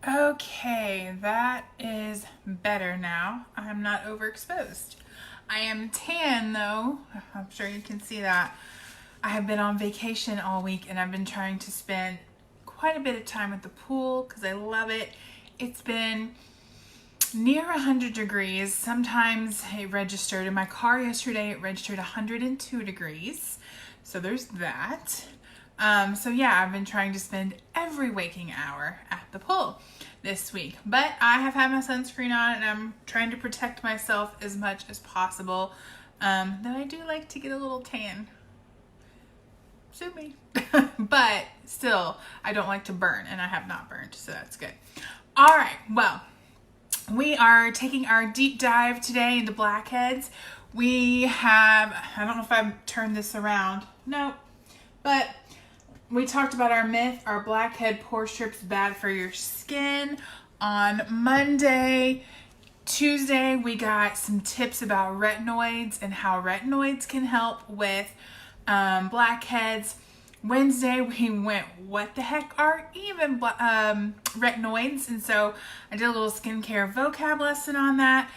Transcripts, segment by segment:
Okay, that is better now. I'm not overexposed. I am tan though. I'm sure you can see that. I have been on vacation all week and I've been trying to spend quite a bit of time at the pool because I love it. It's been near 100 degrees. Sometimes it registered in my car yesterday, it registered 102 degrees. So there's that. So yeah, I've been trying to spend every waking hour at the pool this week. But I have had my sunscreen on and I'm trying to protect myself as much as possible. Though I do like to get a little tan. Sue me. But still, I don't like to burn, and I have not burned, so that's good. All right, well, we are taking our deep dive today into blackheads. We have, I don't know if I've turned this around. No, but we talked about our myth, our blackhead pore strips bad for your skin on Monday. Tuesday, we got some tips about retinoids and how retinoids can help with blackheads. Wednesday, we went, what the heck are even retinoids? And so I did a little skincare vocab lesson on that.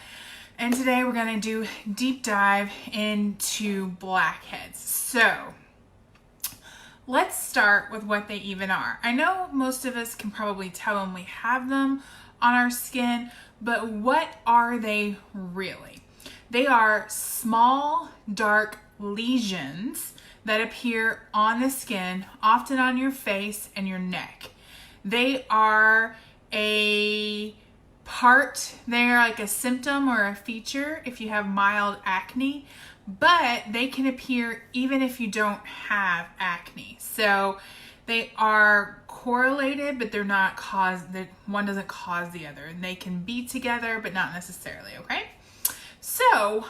And today we're going to do deep dive into blackheads. So let's start with what they even are. I know most of us can probably tell when we have them on our skin, but what are they really? They are small, dark lesions that appear on the skin, often on your face and your neck. They are they're like a symptom or a feature if you have mild acne, but they can appear even if you don't have acne. So they are correlated, but they're not one doesn't cause the other. And they can be together, but not necessarily, okay? So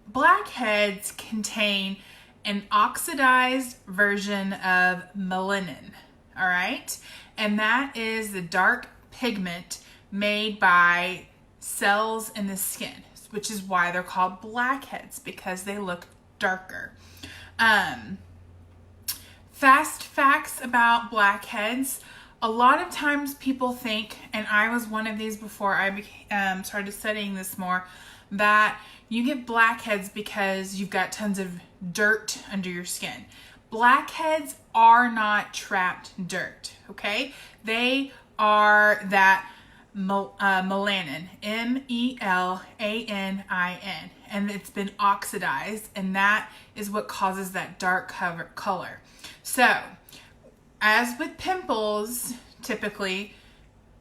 blackheads contain an oxidized version of melanin, all right? And that is the dark pigment made by cells in the skin, which is why they're called blackheads, because they look darker. Fast facts about blackheads. A lot of times people think, and I was one of these before I started studying this more, that you get blackheads because you've got tons of dirt under your skin. Blackheads are not trapped dirt, okay? They are that melanin, melanin, and it's been oxidized, and that is what causes that dark color. So, as with pimples, typically,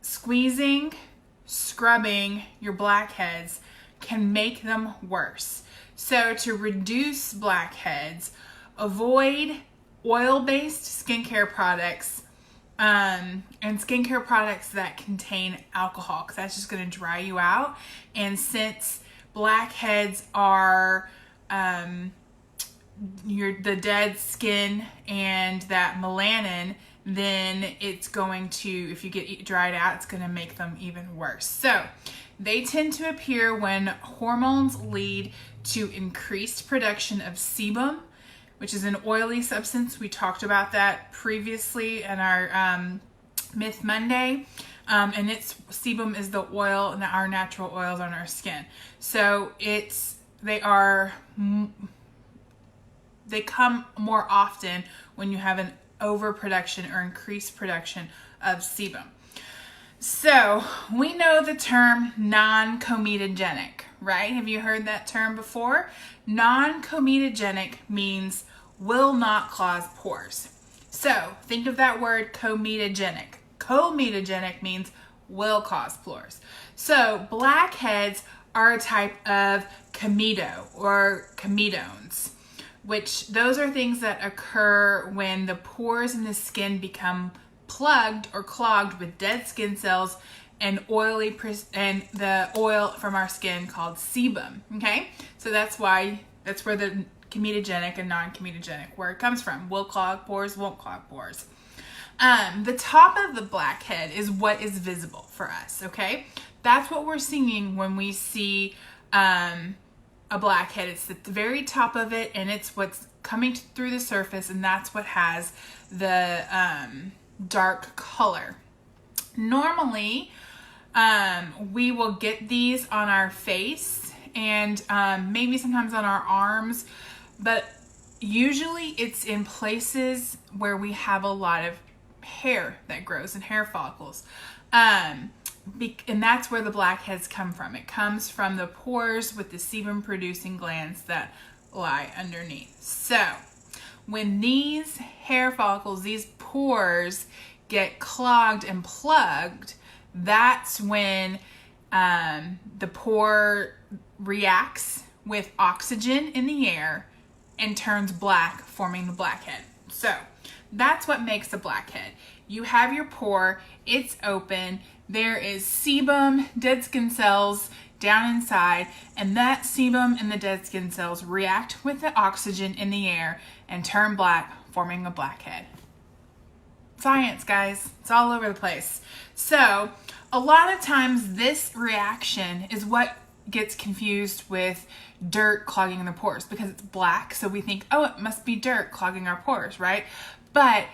squeezing, scrubbing your blackheads can make them worse. So to reduce blackheads, avoid oil-based skincare products and skincare products that contain alcohol, because that's just going to dry you out. And since blackheads are the dead skin and that melanin, then it's going to, if you get dried out, it's going to make them even worse. So they tend to appear when hormones lead to increased production of sebum, which is an oily substance. We talked about that previously in our Myth Monday. And sebum is the oil and our natural oils on our skin. So they come more often when you have an overproduction or increased production of sebum. So we know the term non-comedogenic, right? Have you heard that term before? Non-comedogenic means will not cause pores. So think of that word comedogenic. Comedogenic means will cause pores. So blackheads are a type of comedo or comedones, which those are things that occur when the pores in the skin become plugged or clogged with dead skin cells and the oil from our skin called sebum. Okay, so that's where the comedogenic and non-comedogenic word comes from. Will clog pores, won't clog pores. The top of the blackhead is what is visible for us. Okay, that's what we're seeing when we see a blackhead. It's at the very top of it, and it's what's coming through the surface, and that's what has the dark color. Normally, we will get these on our face and maybe sometimes on our arms, but usually it's in places where we have a lot of hair that grows and hair follicles. And that's where the blackheads come from. It comes from the pores with the sebum producing glands that lie underneath. So when these hair follicles, these pores get clogged and plugged, that's when the pore reacts with oxygen in the air and turns black, forming the blackhead. So that's what makes a blackhead. You have your pore, it's open, there is sebum, dead skin cells down inside, and that sebum and the dead skin cells react with the oxygen in the air and turn black, forming a blackhead. Science, guys, it's all over the place. So a lot of times this reaction is what gets confused with dirt clogging the pores, because it's black, so we think, oh, it must be dirt clogging our pores, right? But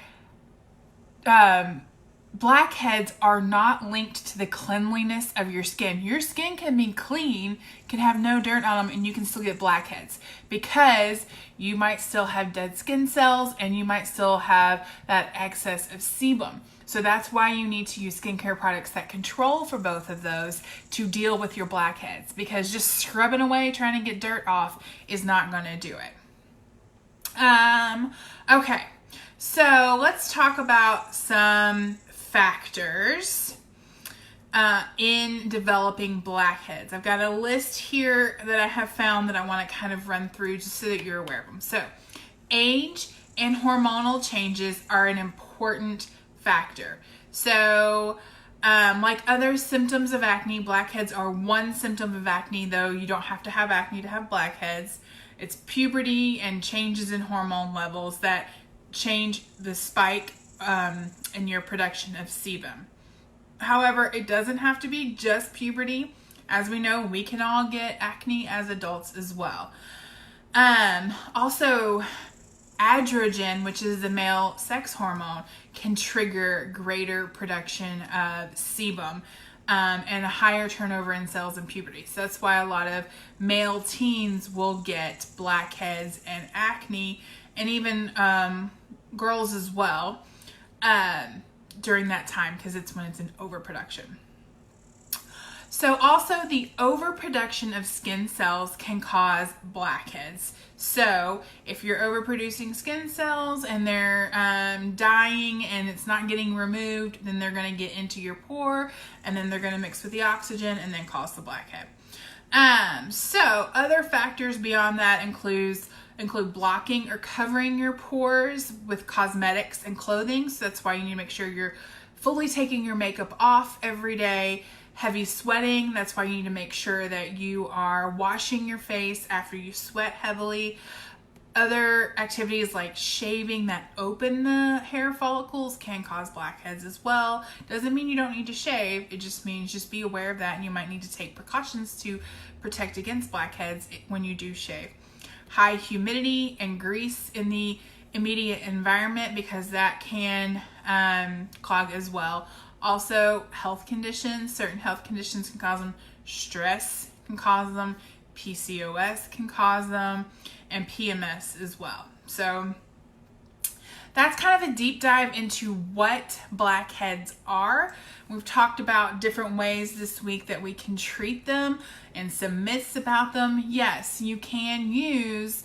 blackheads are not linked to the cleanliness of your skin. Your skin can be clean, can have no dirt on them, and you can still get blackheads because you might still have dead skin cells and you might still have that excess of sebum. So that's why you need to use skincare products that control for both of those to deal with your blackheads, because just scrubbing away trying to get dirt off is not going to do it. Okay, so let's talk about some factors in developing blackheads. I've got a list here that I have found that I want to kind of run through just so that you're aware of them. So age and hormonal changes are an important factor. So like other symptoms of acne, blackheads are one symptom of acne, though you don't have to have acne to have blackheads. It's puberty and changes in hormone levels that change the spike in your production of sebum. However, it doesn't have to be just puberty. As we know, we can all get acne as adults as well. Also, androgen, which is the male sex hormone, can trigger greater production of sebum and a higher turnover in cells in puberty. So that's why a lot of male teens will get blackheads and acne, and even girls as well during that time, because it's when it's in overproduction. So also the overproduction of skin cells can cause blackheads. So if you're overproducing skin cells and they're dying and it's not getting removed, then they're going to get into your pore and then they're going to mix with the oxygen and then cause the blackhead. So other factors beyond that include blocking or covering your pores with cosmetics and clothing. So that's why you need to make sure you're fully taking your makeup off every day. Heavy sweating, that's why you need to make sure that you are washing your face after you sweat heavily. Other activities like shaving that open the hair follicles can cause blackheads as well. Doesn't mean you don't need to shave, it just means just be aware of that, and you might need to take precautions to protect against blackheads when you do shave. High humidity and grease in the immediate environment, because that can clog as well. Also, health conditions, certain health conditions can cause them. Stress can cause them. PCOS can cause them, and PMS as well. So that's kind of a deep dive into what blackheads are. We've talked about different ways this week that we can treat them and some myths about them. Yes, you can use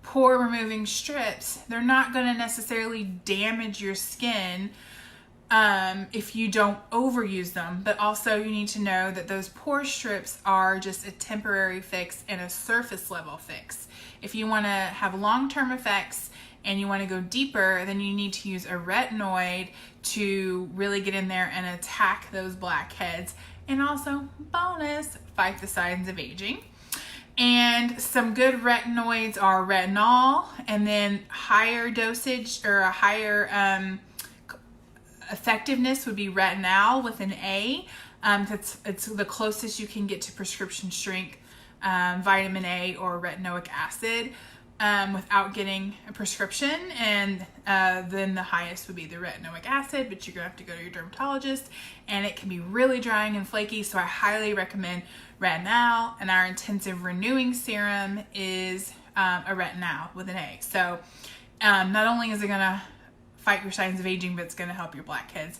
pore removing strips. They're not going to necessarily damage your skin if you don't overuse them, but also you need to know that those pore strips are just a temporary fix and a surface level fix. If you want to have long-term effects and you want to go deeper, then you need to use a retinoid to really get in there and attack those blackheads, and also, bonus, fight the signs of aging. And some good retinoids are retinol, and then higher dosage or a higher effectiveness would be retinol with an A. It's the closest you can get to prescription strength vitamin A or retinoic acid. without getting a prescription, and then the highest would be the retinoic acid, but you're gonna have to go to your dermatologist, and it can be really drying and flaky, so I highly recommend retinol. And our intensive renewing serum is a retinol with an A. So not only is it gonna fight your signs of aging, but it's gonna help your blackheads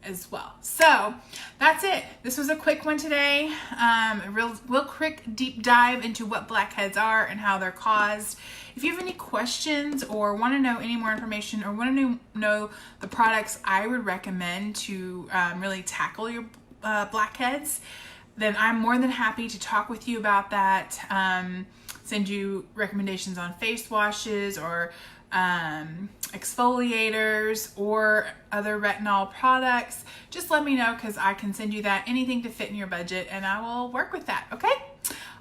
as well. So that's it. This was a quick one today. A real quick deep dive into what blackheads are and how they're caused. If you have any questions or want to know any more information or want to know the products I would recommend to really tackle your blackheads, then I'm more than happy to talk with you about that. Send you recommendations on face washes or exfoliators or other retinol products. Just let me know, because I can send you that, anything to fit in your budget, and I will work with that. Okay?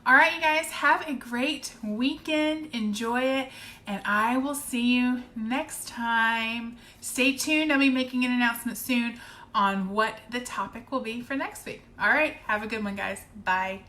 All right, you guys, have a great weekend. Enjoy it, and I will see you next time. Stay tuned. I'll be making an announcement soon on what the topic will be for next week. All right, have a good one, guys. Bye.